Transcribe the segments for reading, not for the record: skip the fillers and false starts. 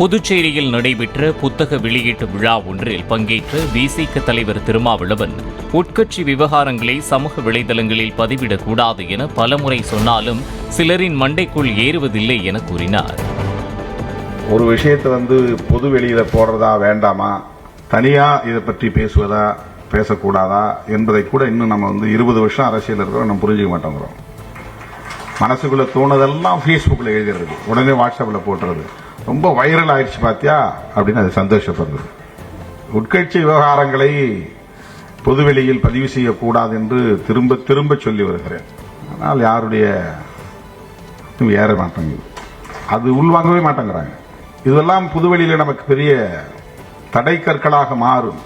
புதுச்சேரியில் நடைபெற்ற புத்தக வெளியீட்டு விழா ஒன்றில் பங்கேற்ற விசிக தலைவர் திருமாவளவன் உட்கட்சி விவகாரங்களை சமூக வலைதளங்களில் பதிவிடக்கூடாது என பலமுறை சொன்னாலும் சிலரின் மண்டைக்குள் ஏறுவதில்லை என கூறினார். ஒரு விஷயத்தை பொது வெளியில போடுறதா வேண்டாமா, தனியா இதை பற்றி பேசுவதா பேசக்கூடாதா என்பதை கூட இன்னும் நம்ம 20 வருஷம் அரசியல் இருக்கிறோம், நம்ம புரிஞ்சுக்க மாட்டோங்கிறோம். மனசுக்குள்ள தோணுதெல்லாம் ஃபேஸ்புக்கில் எழுதுறது, உடனே வாட்ஸ்அப்பில் போட்டுறது, ரொம்ப வைரல் ஆயிடுச்சு பாத்தியா அப்படின்னு அது சந்தோஷப்படுறது. உட்கட்சி விவகாரங்களை பொதுவெளியில் பதிவு செய்யக்கூடாது என்று திரும்ப திரும்ப சொல்லி வருகிறேன். ஆனால் யாருடைய ஏற மாட்டேங்குது, அது உள்வாங்கவே மாட்டேங்கிறாங்க. இதெல்லாம் புதுவெளியில நமக்கு பெரிய தடை கற்களாக மாறும்.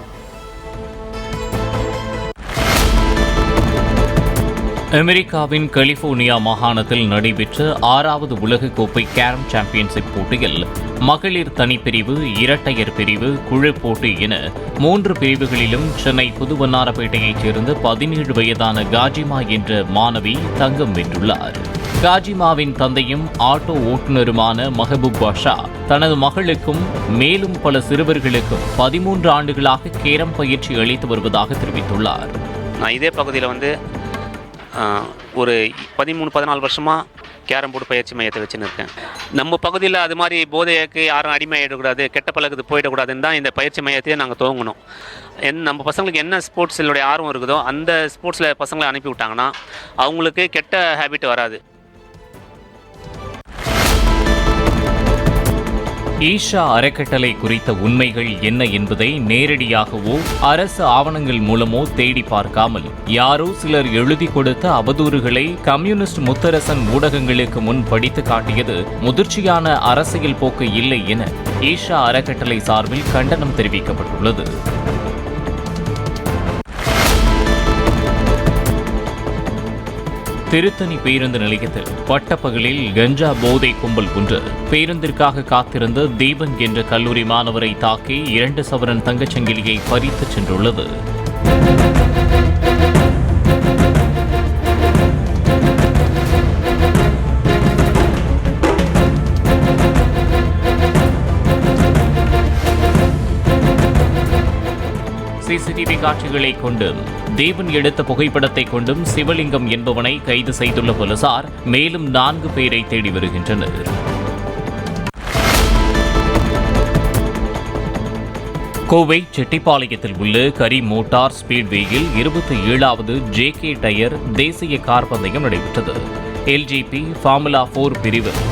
அமெரிக்காவின் கலிபோர்னியா மாகாணத்தில் நடைபெற்ற 6வது உலகக்கோப்பை கேரம் சாம்பியன்ஷிப் போட்டியில் மகளிர் தனிப்பிரிவு, இரட்டையர் பிரிவு, குழு போட்டி என 3 பிரிவுகளிலும் சென்னை புதுவண்ணாரப்பேட்டையைச் சேர்ந்த 17 வயதான காஜிமா என்ற மாணவி தங்கம் வென்றுள்ளார். காஜிமாவின் தந்தையும் ஆட்டோ ஓட்டுநருமான மஹபூப் பாஷா தனது மகளுக்கும் மேலும் பல சிறுவர்களுக்கும் 13 ஆண்டுகளாக கேரம் பயிற்சி அளித்து வருவதாக தெரிவித்துள்ளார். நான் இதே பகுதியில் ஒரு 13-14 வருஷமாக கேரம் போர்டு பயிற்சி மையத்தை வச்சுன்னு இருக்கேன். நம்ம பகுதியில் அது மாதிரி போதைக்கு யாரும் அடிமையாகிடக்கூடாது, கெட்ட பழக்கத்து போயிடக்கூடாதுன்னு தான் இந்த பயிற்சி மையத்தையே நாங்கள் துவங்கணும். நம்ம பசங்களுக்கு என்ன ஸ்போர்ட்ஸினுடைய ஆர்வம் இருக்குதோ அந்த ஸ்போர்ட்ஸில் பசங்களை அனுப்பி விட்டாங்கன்னா அவங்களுக்கு கெட்ட ஹேபிட் வராது. ஈஷா அறக்கட்டளை குறித்த உண்மைகள் என்ன என்பதை நேரடியாகவோ அரசு ஆவணங்கள் மூலமோ தேடி பார்க்காமல் யாரோ சிலர் எழுதி கொடுத்த அவதூறுகளை கம்யூனிஸ்ட் முத்தரசன் ஊடகங்களுக்கு முன் படித்து காட்டியது முதிர்ச்சியான அரசியல் போக்கு இல்லை என ஈஷா அறக்கட்டளை சார்பில் கண்டனம் தெரிவிக்கப்பட்டுள்ளது. திருத்தணி பேருந்து நிலையத்தில் பட்டப்பகலில் கஞ்சா போதை கும்பல் ஒன்று பேருந்திற்காக காத்திருந்த தீபன் என்ற கல்லூரி மாணவரை தாக்கி 2 சவரன் தங்கச்சங்கிலியை பறித்துச் சென்றுள்ளது. சிசிடிவி காட்சிகளை கொண்டும் தேவன் எடுத்த புகைப்படத்தை கொண்டும் சிவலிங்கம் என்பவனை கைது செய்துள்ள போலீசார் மேலும் 4 பேரை தேடி வருகின்றனர். கோவை செட்டிப்பாளையத்தில் உள்ள கரி மோட்டார் ஸ்பீட்வேயில் 27வது JK டயர் தேசிய கார் பந்தயம் நடைபெற்றது. LGP ஃபார்முலா 4 பிரிவில்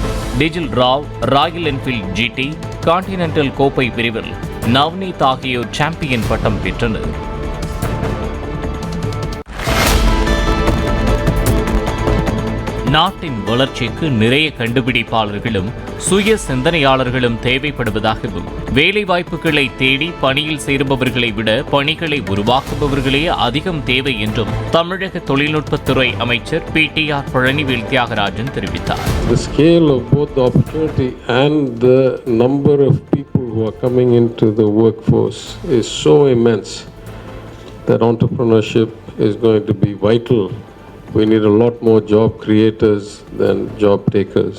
Tijil Rao, Royal Enfield GT, Continental கோப்பை பிரிவில் நவ்னீத் ஆகியோர் சாம்பியன் பட்டம் பெற்றனர். நாட்டின் வளர்ச்சிக்கு நிறைய கண்டுபிடிப்பாளர்களும் சுய சிந்தனையாளர்களும் தேவைப்படுவதாகவும் வேலைவாய்ப்புகளை தேடி பணியில் சேருபவர்களை விட பணிகளை உருவாக்குபவர்களே அதிகம் தேவை என்றும் தமிழக தொழில்நுட்பத்துறை அமைச்சர் PTR பழனிவேல் தியாகராஜன் தெரிவித்தார். The scale of both the opportunity and the number of people who are coming into the workforce is so immense that entrepreneurship is going to be vital. We need a lot more job creators than job takers.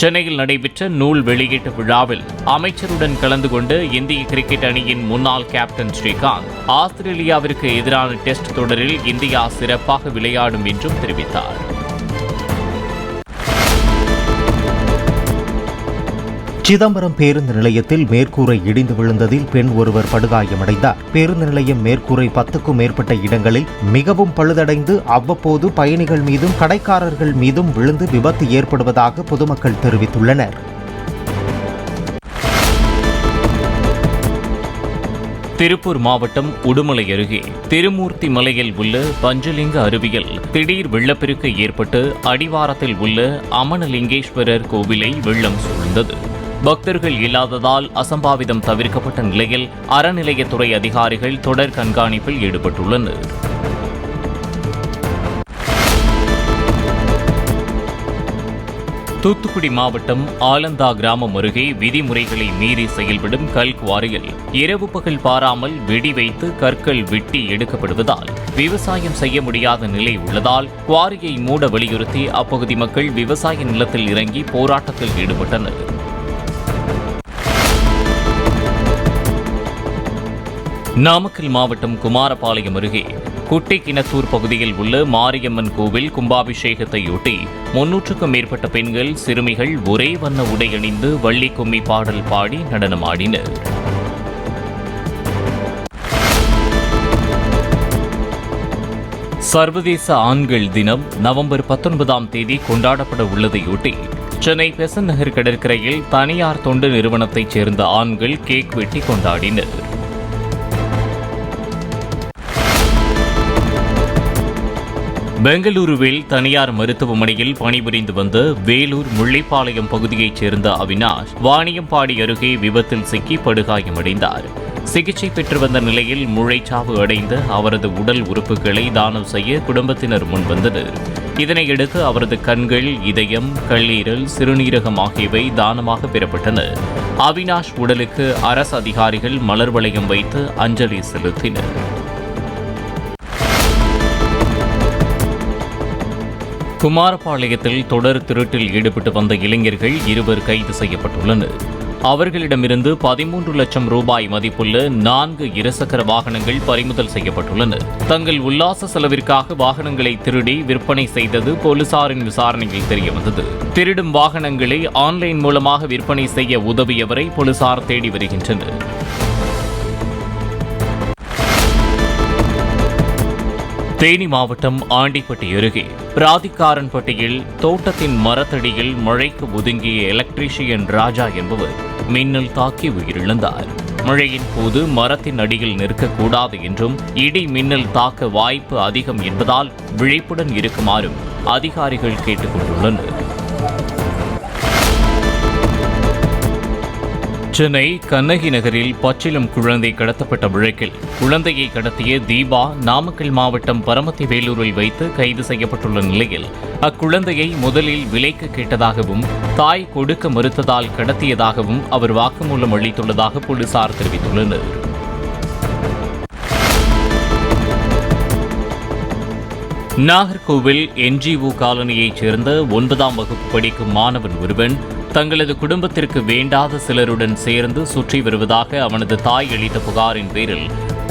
சென்னையில் நடைபெற்ற நூல் வெளியீட்டு விழாவில் அமைச்சருடன் கலந்து கொண்டு இந்திய cricket அணியின் முன்னாள் கேப்டன் ஸ்ரீகாந்த் ஆஸ்திரேலியாவிற்கு எதிரான டெஸ்ட் தொடரில் இந்தியா சிறப்பாக விளையாடும் என்றும் தெரிவித்தார். சிதம்பரம் பேருந்து நிலையத்தில் மேற்கூரை இடிந்து விழுந்ததில் பெண் ஒருவர் படுகாயமடைந்தார். பேருந்து நிலையம் மேற்கூரை 10க்கும் மேற்பட்ட இடங்களில் மிகவும் பழுதடைந்து அவ்வப்போது பயணிகள் மீதும் கடைக்காரர்கள் மீதும் விழுந்து விபத்து ஏற்படுவதாக பொதுமக்கள் தெரிவித்துள்ளனர். திருப்பூர் மாவட்டம் உடுமலை அருகே திருமூர்த்தி மலையில் உள்ள பஞ்சலிங்க அருவியில் திடீர் வெள்ளப்பெருக்கு ஏற்பட்டு அடிவாரத்தில் உள்ள அமனலிங்கேஸ்வரர் கோவிலை வெள்ளம் சூழ்ந்தது. பக்தர்கள் இல்லாததால் அசம்பாவிதம் தவிர்க்கப்பட்ட நிலையில் அறநிலையத்துறை அதிகாரிகள் தொடர் கண்காணிப்பில் ஈடுபட்டுள்ளனர். தூத்துக்குடி மாவட்டம் ஆலந்தா கிராமம் அருகே விதிமுறைகளை மீறி செயல்படும் கல்குவாரியில் இரவு பகல் பாராமல் வெடி வைத்து கற்கள் வெட்டி எடுக்கப்படுவதால் விவசாயம் செய்ய முடியாத நிலை உள்ளதால் குவாரியை மூட வலியுறுத்தி அப்பகுதி மக்கள் விவசாய நிலத்தில் இறங்கி போராட்டத்தில் ஈடுபட்டனர். நாமக்கல் மாவட்டம் குமாரபாளையம் அருகே குட்டி கிணத்தூர் பகுதியில் உள்ள மாரியம்மன் கோவில் கும்பாபிஷேகத்தையொட்டி 300க்கும் மேற்பட்ட பெண்கள் சிறுமிகள் ஒரே வண்ண உடை அணிந்து வள்ளி கும்மி பாடல் பாடி நடனமாடினர். சர்வதேச ஆண்கள் தினம் நவம்பர் 19ஆம் தேதி கொண்டாடப்பட உள்ளதையொட்டி சென்னை பெசன்ட் நகர் கடற்கரையில் தனியார் தொண்டு நிறுவனத்தைச் சேர்ந்த ஆண்கள் கேக் வெட்டி கொண்டாடினர். பெங்களூருவில் தனியார் மருத்துவமனையில் பணிபுரிந்து வந்த வேலூர் முள்ளிப்பாளையம் பகுதியைச் சேர்ந்த அவினாஷ் வாணியம்பாடி அருகே விபத்தில் சிக்கி படுகாயமடைந்தார். சிகிச்சை பெற்று வந்த நிலையில் மூளைச்சாவு அடைந்த அவரது உடல் உறுப்புகளை தானம் செய்ய குடும்பத்தினர் முன்வந்தனர். இதனையடுத்து அவரது கண்கள், இதயம், கல்லீரல், சிறுநீரகம் ஆகியவை தானமாக பெறப்பட்டன. அவினாஷ் உடலுக்கு அரசு அதிகாரிகள் மலர் வளையம் வைத்து அஞ்சலி செலுத்தினர். குமாரபாளையத்தில் தொடர் திருட்டில் ஈடுபட்டு வந்த இளைஞர்கள் 2 கைது செய்யப்பட்டுள்ளனர். அவர்களிடமிருந்து 13 லட்சம் ரூபாய் மதிப்புள்ள 4 இருசக்கர வாகனங்கள் பறிமுதல் செய்யப்பட்டுள்ளன. தங்கள் உல்லாச செலவிற்காக வாகனங்களை திருடி விற்பனை செய்தது போலீசாரின் விசாரணையில் தெரியவந்தது. திருடும் வாகனங்களை ஆன்லைன் மூலமாக விற்பனை செய்ய உதவியவரை போலீசார் தேடி வருகின்றனர். தேனி மாவட்டம் ஆண்டிப்பட்டி அருகே பிராதிகாரன்பட்டியில் தோட்டத்தின் மரத்தடியில் மழைக்கு ஒதுங்கிய எலக்ட்ரீஷியன் ராஜா என்பவர் மின்னல் தாக்கி உயிரிழந்தார். மழையின் போது மரத்தின் அடியில் நிற்கக்கூடாது என்றும் இடி மின்னல் தாக்க வாய்ப்பு அதிகம் என்பதால் விழிப்புடன் இருக்குமாறும் அதிகாரிகள் கேட்டுக் கொண்டுள்ளனர். சென்னை கண்ணகி நகரில் பச்சிளம் குழந்தை கடத்தப்பட்ட வழக்கில் குழந்தையை கடத்திய தீபா நாமக்கல் மாவட்டம் பரமத்தி வேலூரில் வைத்து கைது செய்யப்பட்டுள்ள நிலையில் அக்குழந்தையை முதலில் விலைக்கு கேட்டதாகவும் தாய் கொடுக்க மறுத்ததால் கடத்தியதாகவும் அவர் வாக்குமூலம் அளித்துள்ளதாக போலீசார் தெரிவித்துள்ளனர். நாகர்கோவில் NGO காலனியைச் சேர்ந்த 9ஆம் வகுப்பு படிக்கும் மாணவன் ஒருவன் தங்களது குடும்பத்திற்கு வேண்டாத சிலருடன் சேர்ந்து சுற்றி வருவதாக அவனது தாய் அளித்த புகாரின் பேரில்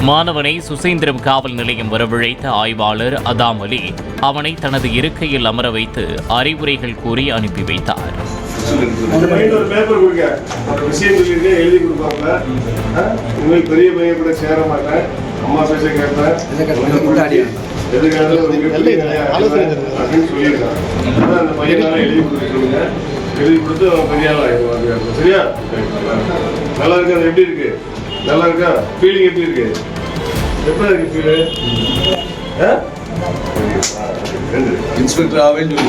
மாணவனை சுசீந்திரம் காவல் நிலையம் வரவழைத்த ஆய்வாளர் அதாம் அலி அவனை தனது இருக்கையில் அமர வைத்து அறிவுரைகள் கூறி அனுப்பி வைத்தார். எழுதி கொடுத்து அவன் பெரிய ஆள் ஆகிடுவாங்க. சரியா? நல்லா இருக்கு. அது எப்படி இருக்கு? நல்லா இருக்கா? ஃபீலிங் எப்படி இருக்கு? எப்படி இருக்கு ஃபீலு? இன்ஸ்பெக்டர் ஆவே இல்லை,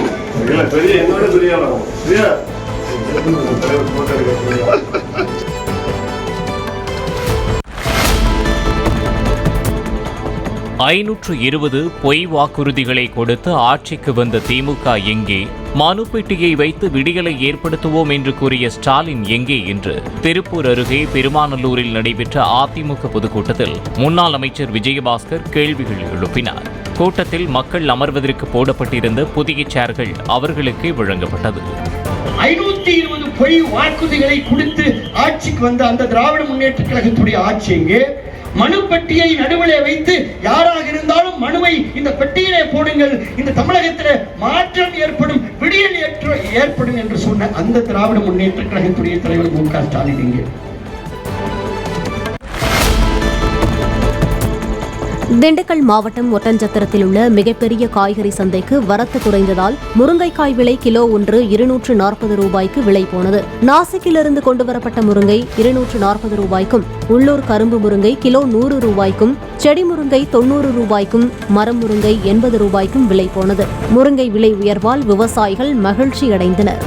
பெரிய என்னோட பெரிய ஆள் ஆகும். சரியா? 520 பொய் வாக்குறுதிகளை கொடுத்து ஆட்சிக்கு வந்த திமுக எங்கே? மனு பெட்டியை வைத்து விடியலை ஏற்படுத்துவோம் என்று கூறிய ஸ்டாலின் எங்கே என்று திருப்பூர் அருகே பெருமாநல்லூரில் நடைபெற்ற அதிமுக பொதுக்கூட்டத்தில் முன்னாள் அமைச்சர் விஜயபாஸ்கர் கேள்விகள் எழுப்பினார். கூட்டத்தில் மக்கள் அமர்வதற்கு போடப்பட்டிருந்த புதிய சேர்கள் அவர்களுக்கே வழங்கப்பட்டது. 520 பொய் வாக்குறுதிகளை கொடுத்து ஆட்சிக்கு வந்த அந்த திராவிட முன்னேற்ற கழகத்துடைய ஆட்சி எங்கே? மனு பெட்டியை நடுவிலே வைத்து யாராக இருந்தாலும் மனுவை இந்த பெட்டியிலே போடுங்கள், இந்த தமிழகத்தில் மாற்றம் ஏற்படும், விடியல் ஏற்படும் என்று சொன்ன அந்த திராவிட முன்னேற்ற கழகத்துடைய தலைவர் மு.க. ஸ்டாலின் எங்கே? திண்டுக்கல் மாவட்டம் ஒட்டஞ்சத்திரத்தில் உள்ள மிகப்பெரிய காய்கறி சந்தைக்கு வரத்து குறைந்ததால் முருங்கைக்காய் விலை கிலோ ஒன்று 240 ரூபாய்க்கு விலை போனது. நாசிக்கிலிருந்து கொண்டுவரப்பட்ட முருங்கை 240 ரூபாய்க்கும், உள்ளூர் கரும்பு முருங்கை கிலோ 100 ரூபாய்க்கும், செடி முருங்கை 90 ரூபாய்க்கும், மரம் முருங்கை 80 ரூபாய்க்கும் விலை போனது. முருங்கை விலை உயர்வால் விவசாயிகள் மகிழ்ச்சி அடைந்தனர்.